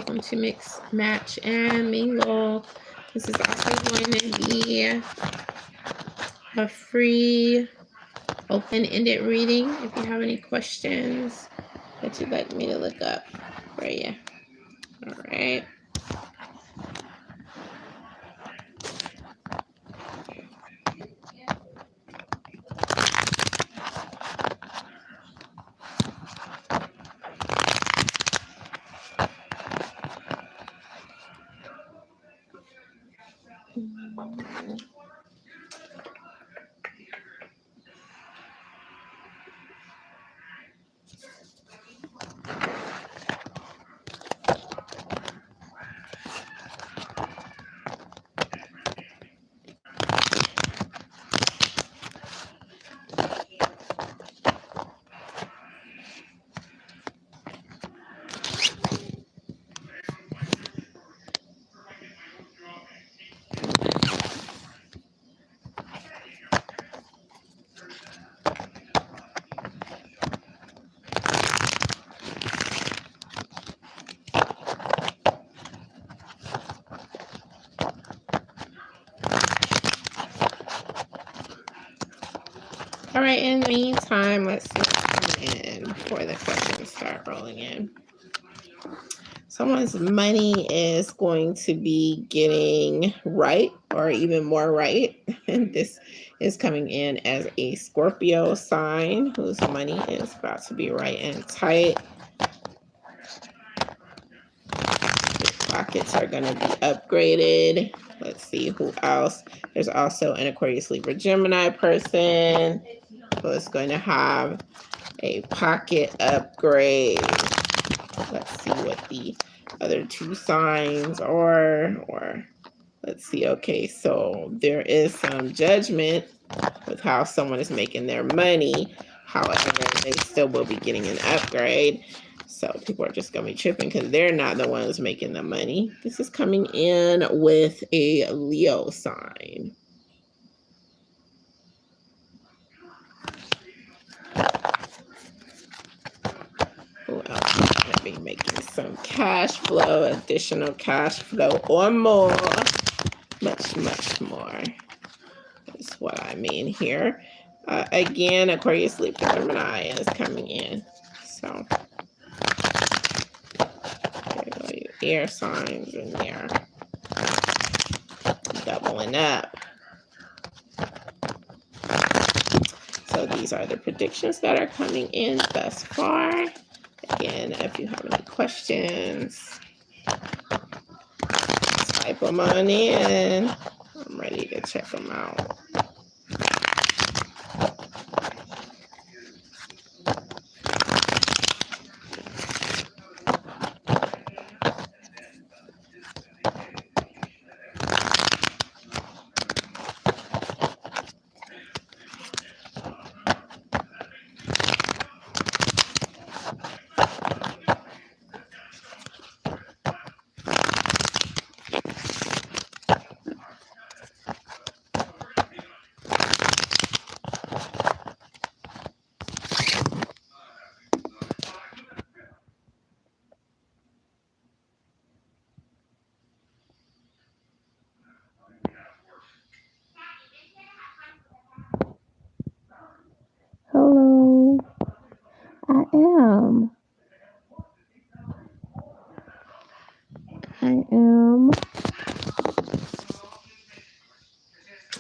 Welcome to Mix, Match, and Mingle. This is also going to be a free open-ended reading. If you have any questions that you'd like me to look up for you. All right. All right, in the meantime, let's see what's coming in before the questions start rolling in. Someone's money is going to be getting right or even more right. And this is coming in as a Scorpio sign whose money is about to be right and tight. Your pockets are going to be upgraded. Let's see who else. There's also an Aquarius, Libra, Gemini person who is going to have a pocket upgrade. Let's see what the other two signs are, or let's see. Okay, so there is some judgment with how someone is making their money. However, they still will be getting an upgrade. So people are just going to be tripping because they're not the ones making the money. This is coming in with a Leo sign. Who else is going to be making some cash flow, additional cash flow, or more? Much, much more is what I mean here. Again, Aquarius, Libra, Gemini is coming in. So there you go, your air signs in there. Doubling up. So these are the predictions that are coming in thus far. Again, if you have any questions, type them on in. I'm ready to check them out. Hello, I am.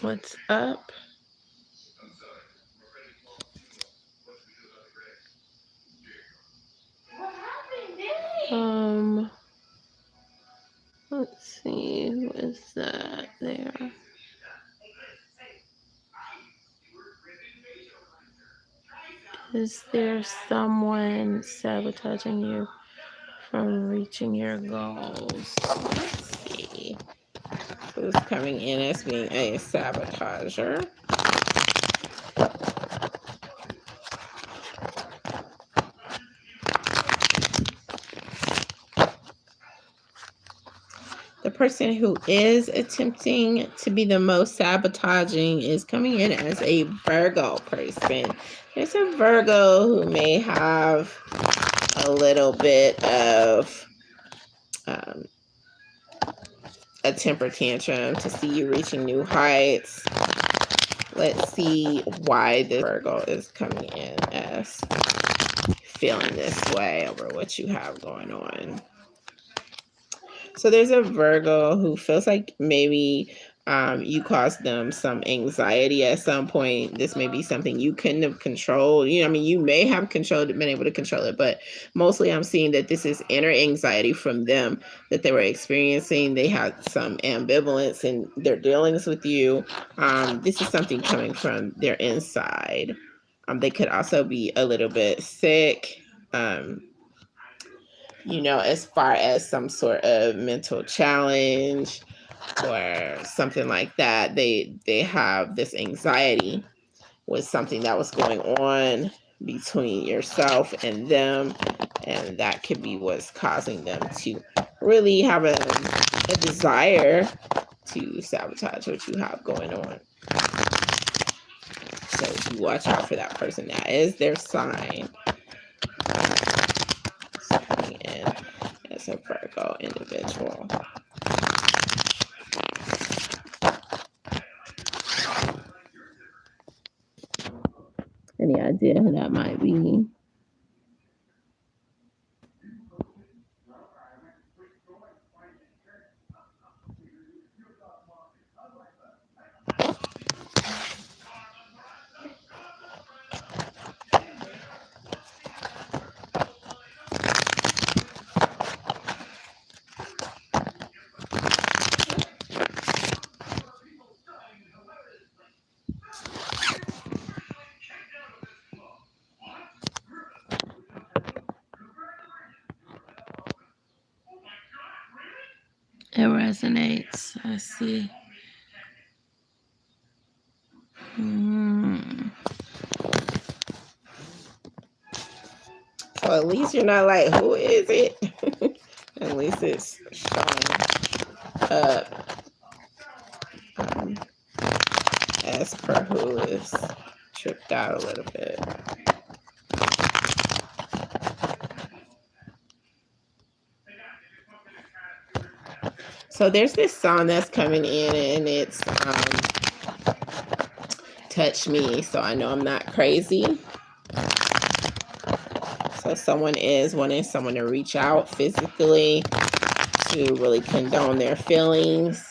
What's up? Let's see, who is that there? Is there someone sabotaging you from reaching your goals? Let's see. Who's coming in as being a sabotager? The person who is attempting to be the most sabotaging is coming in as a Virgo person. There's a Virgo who may have a little bit of a temper tantrum, to see you reaching new heights. Let's see why this Virgo is coming in as feeling this way over what you have going on. So there's a Virgo who feels like maybe you caused them some anxiety at some point. This may be something you couldn't have controlled. You know, I mean, you may have been able to control it, but mostly I'm seeing that this is inner anxiety from them that they were experiencing. They had some ambivalence in their dealings with you. This is something coming from their inside. They could also be a little bit sick. As far as some sort of mental challenge or something like that, they have this anxiety with something that was going on between yourself and them, and that could be what's causing them to really have a desire to sabotage what you have going on. So you watch out for that person. That is their sign. And as a Virgo individual. Any idea who that might be? It resonates. I see. So at least you're not like, who is it? At least it's showing up as per who is tripped out a little bit. So there's this song that's coming in, and it's Touch Me, So I Know I'm Not Crazy. So someone is wanting someone to reach out physically to really condone their feelings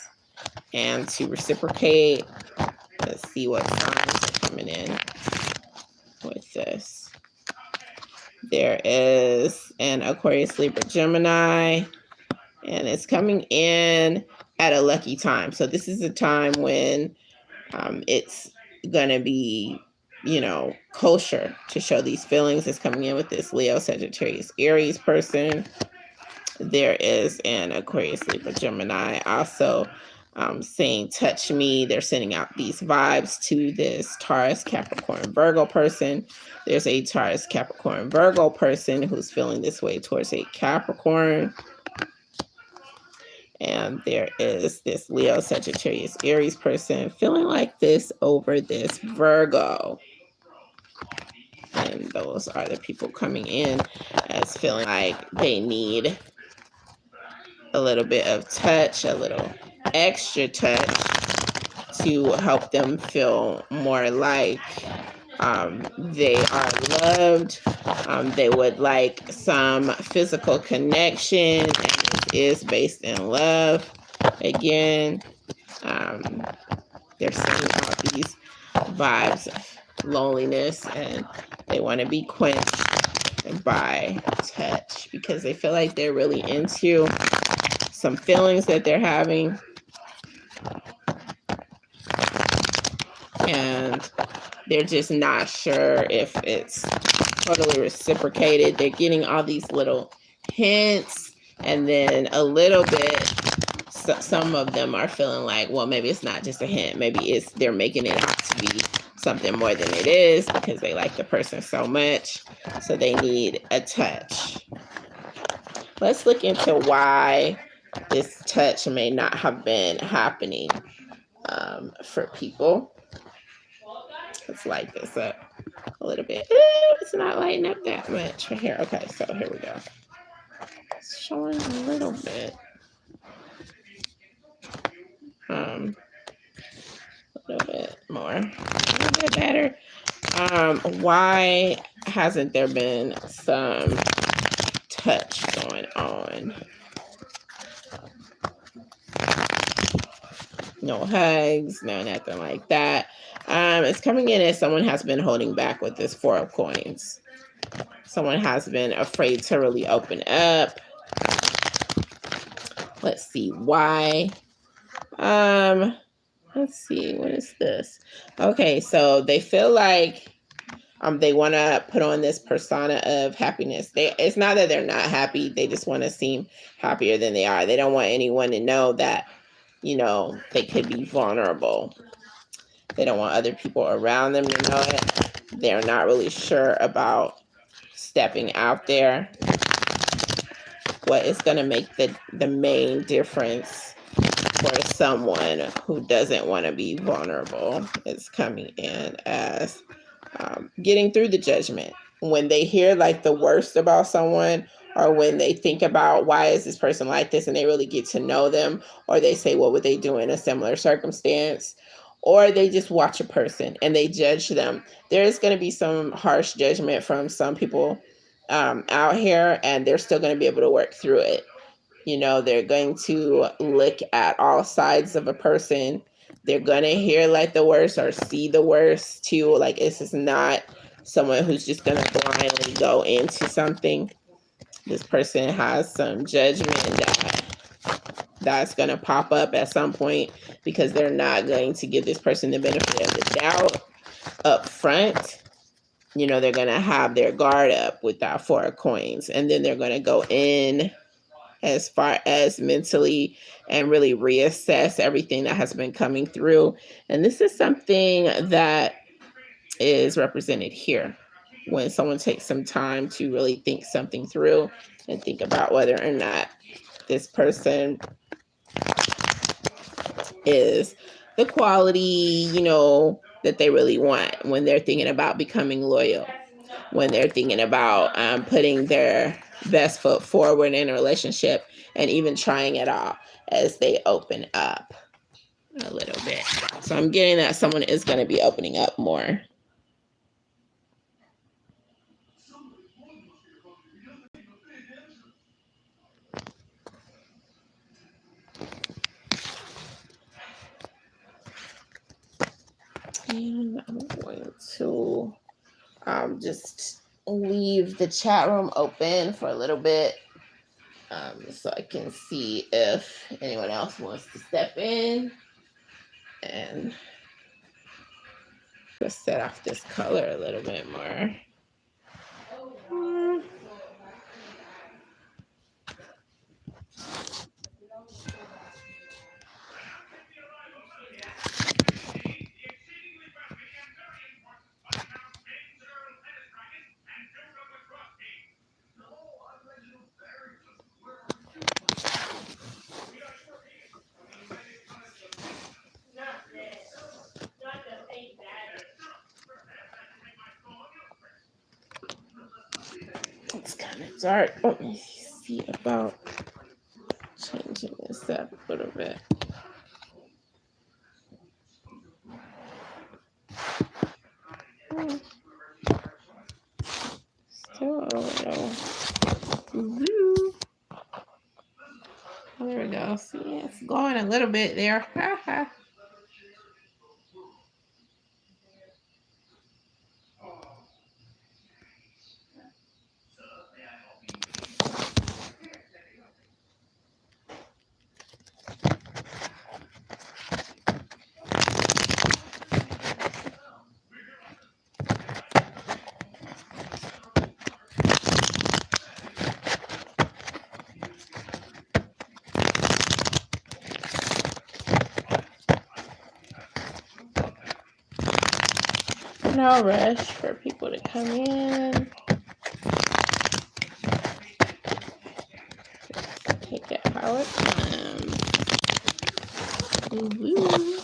and to reciprocate. Let's see what signs are coming in with this. There is an Aquarius, Libra, Gemini, and it's coming in at a lucky time. So this is a time when it's going to be, kosher to show these feelings. It's coming in with this Leo, Sagittarius, Aries person. There is an Aquarius, Libra, Gemini also saying touch me. They're sending out these vibes to this Taurus, Capricorn, Virgo person. There's a Taurus, Capricorn, Virgo person who's feeling this way towards a Capricorn. And there is this Leo, Sagittarius, Aries person feeling like this over this Virgo. And those are the people coming in as feeling like they need a little bit of touch, a little extra touch to help them feel more like they are loved. They would like some physical connection, and this is based in love. Again, they're sending out these vibes of loneliness, and they want to be quenched by touch because they feel like they're really into some feelings that they're having. And they're just not sure if it's totally reciprocated. They're getting all these little hints, and then a little bit, some of them are feeling like, well, maybe it's not just a hint. Maybe they're making it out to be something more than it is because they like the person so much. So they need a touch. Let's look into why this touch may not have been happening for people. Let's light this up a little bit. It's not lighting up that much right here. Okay, so here we go. It's showing a little bit. A little bit more, a little bit better. Why hasn't there been some touch going on? No hugs, no nothing like that. It's coming in as someone has been holding back with this Four of Coins. Someone has been afraid to really open up. Let's see why. Let's see, what is this? Okay, so they feel like they want to put on this persona of happiness. It's not that they're not happy. They just want to seem happier than they are. They don't want anyone to know that, you know, they could be vulnerable. They don't want other people around them to know it. They're not really sure about stepping out there. What is going to make the main difference for someone who doesn't want to be vulnerable is coming in as getting through the judgment. When they hear like the worst about someone, or when they think about why is this person like this and they really get to know them, or they say what would they do in a similar circumstance, or they just watch a person and they judge them, there's going to be some harsh judgment from some people out here, and they're still going to be able to work through it. You know, they're going to look at all sides of a person. They're going to hear like the worst or see the worst too. Like, this is not someone who's just going to blindly go into something. This person has some judgment that's going to pop up at some point, because they're not going to give this person the benefit of the doubt up front. You know, they're going to have their guard up with that Four of Coins, and then they're going to go in as far as mentally and really reassess everything that has been coming through. And this is something that is represented here. When someone takes some time to really think something through and think about whether or not this person is the quality, you know, that they really want, when they're thinking about becoming loyal, when they're thinking about putting their best foot forward in a relationship, and even trying it all as they open up a little bit. So I'm getting that someone is going to be opening up more. And I'm going to just leave the chat room open for a little bit, so I can see if anyone else wants to step in and just set off this color a little bit more. It's kind of dark. Let me see about changing this up a little bit. Still a little blue. There we go. See, it's going a little bit there. No rush for people to come in. Just take it how it comes. Woo-woo.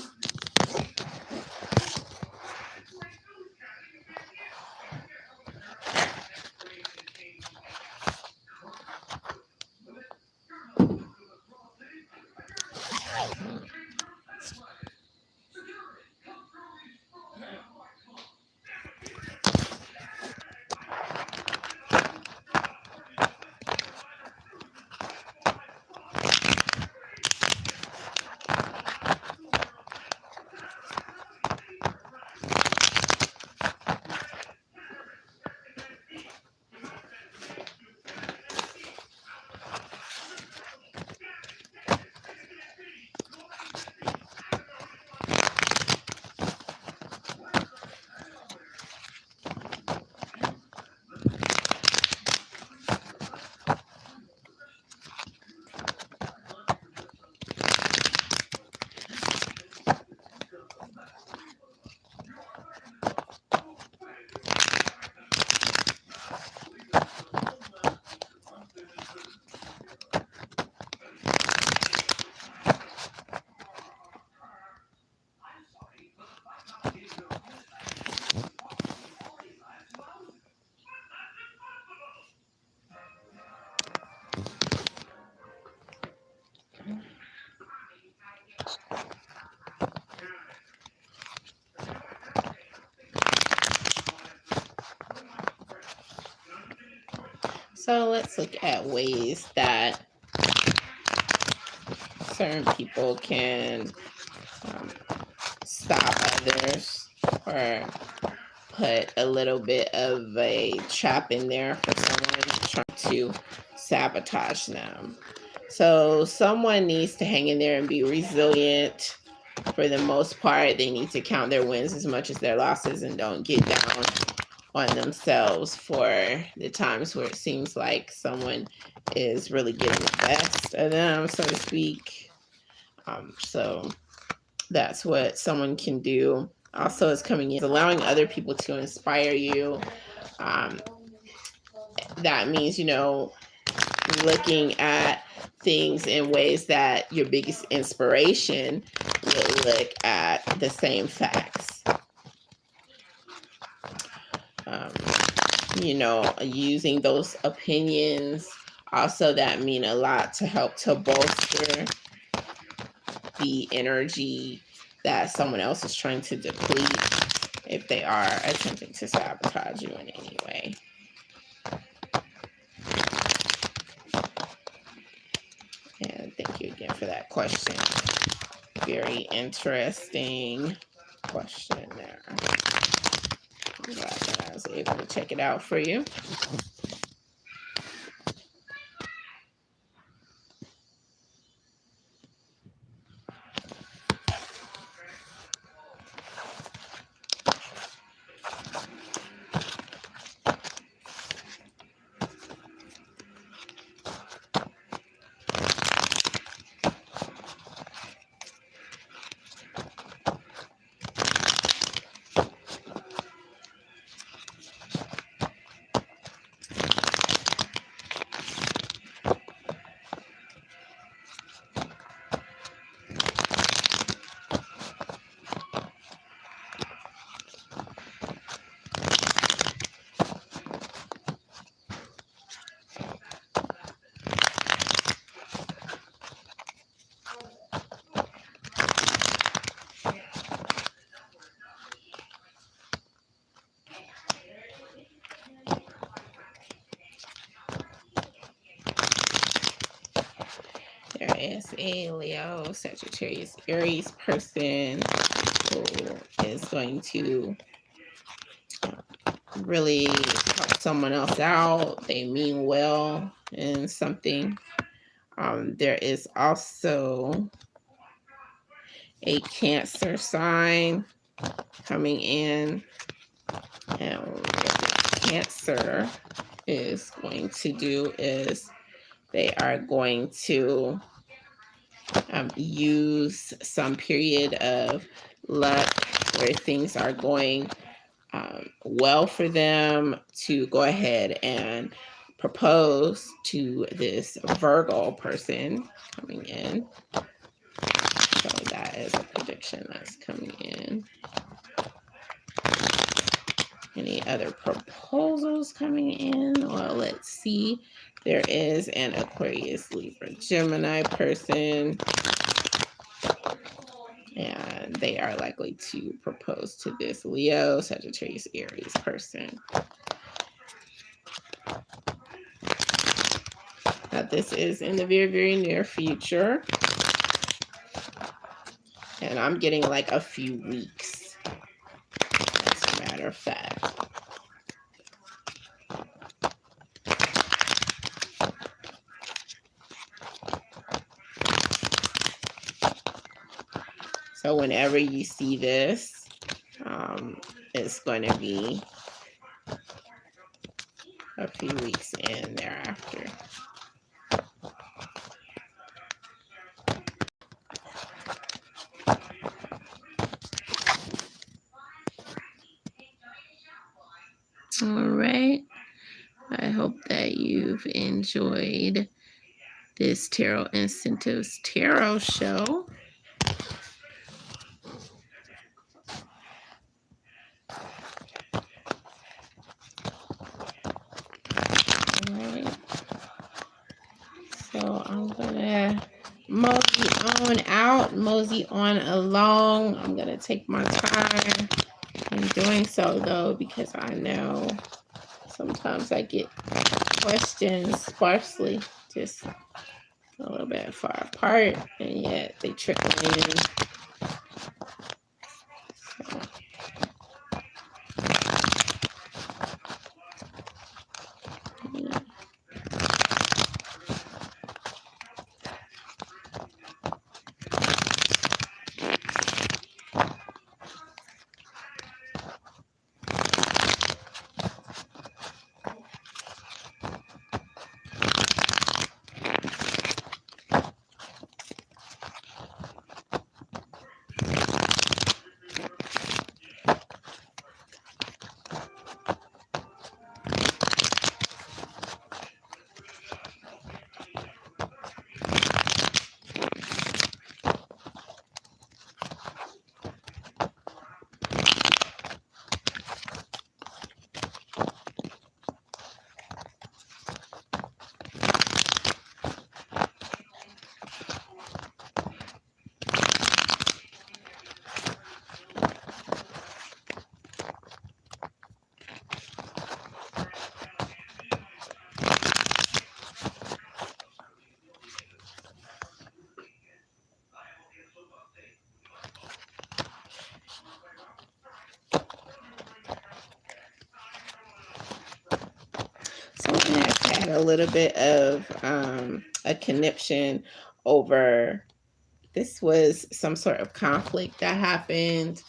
So let's look at ways that certain people can stop others or put a little bit of a trap in there for someone trying to sabotage them. So someone needs to hang in there and be resilient. For the most part, they need to count their wins as much as their losses and don't get down on themselves for the times where it seems like someone is really getting the best of them, so to speak. So that's what someone can do. Also, is coming in, allowing other people to inspire you. That means, looking at things in ways that your biggest inspiration would look at the same facts. Using those opinions also that mean a lot to help to bolster the energy that someone else is trying to deplete if they are attempting to sabotage you in any way. And thank you again for that question. Very interesting question there. I'm glad that I was able to check it out for you. There is a Leo, Sagittarius, Aries person who is going to really help someone else out. They mean well in something. There is also a Cancer sign coming in. And what Cancer is going to do is they are going to use some period of luck where things are going well for them to go ahead and propose to this Virgo person coming in. So that is a prediction that's coming in. Any other proposals coming in? Well, let's see. There is an Aquarius, Libra, Gemini person. And they are likely to propose to this Leo, Sagittarius, Aries person. Now, this is in the very, very near future. And I'm getting like a few weeks, as a matter of fact. So whenever you see this, it's going to be a few weeks in thereafter. All right. I hope that you've enjoyed this Tarot Incentives Tarot show. So I'm gonna mosey on along. I'm gonna take my time in doing so though, because I know Sometimes I get questions sparsely, just a little bit far apart, and yet they trickle in. Someone has had a little bit of a conniption over, this was some sort of conflict that happened.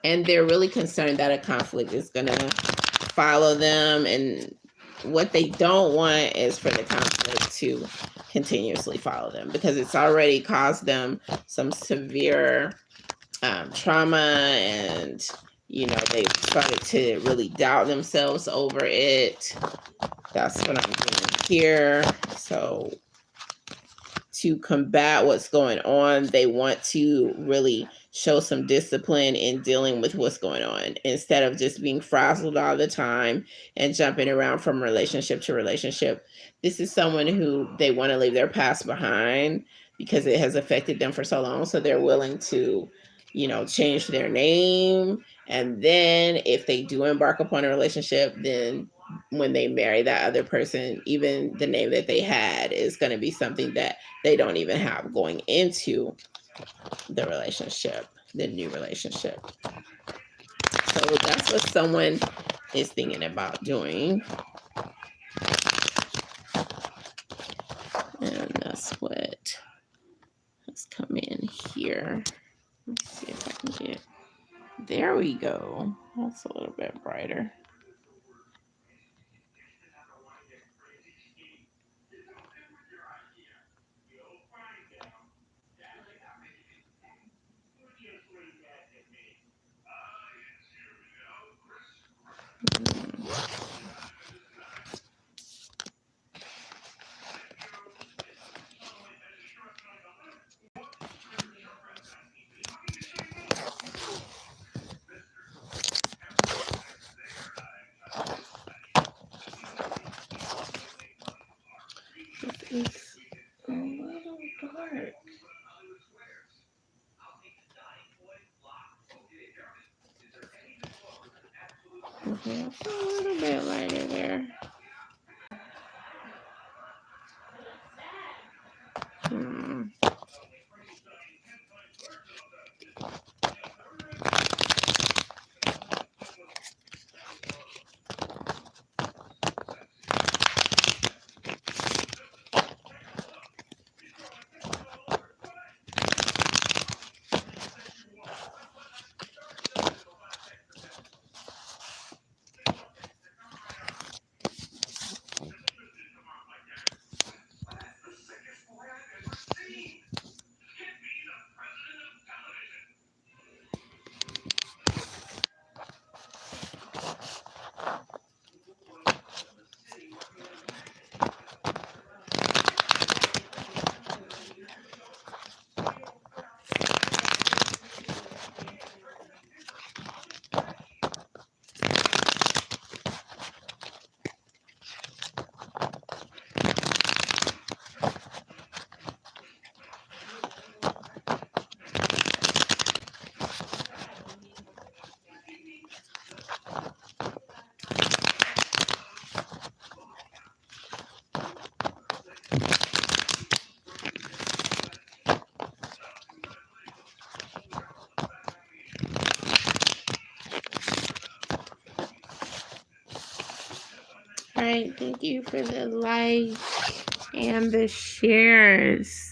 And they're really concerned that a conflict is going to follow them. And what they don't want is for the conflict to continuously follow them, because it's already caused them some severe trauma, and they've started to really doubt themselves over it. That's what I'm doing here. So to combat what's going on, they want to really show some discipline in dealing with what's going on, instead of just being frazzled all the time and jumping around from relationship to relationship. This is someone who they want to leave their past behind because it has affected them for so long. So they're willing to, change their name. And then if they do embark upon a relationship, then when they marry that other person, even the name that they had is going to be something that they don't even have going into the relationship, the new relationship. So that's what someone is thinking about doing. And that's what has come in here. Let's see if I can get, there we go. That's a little bit brighter. It's a little dark. Okay, a little bit lighter there. right. Thank you for the likes and the shares.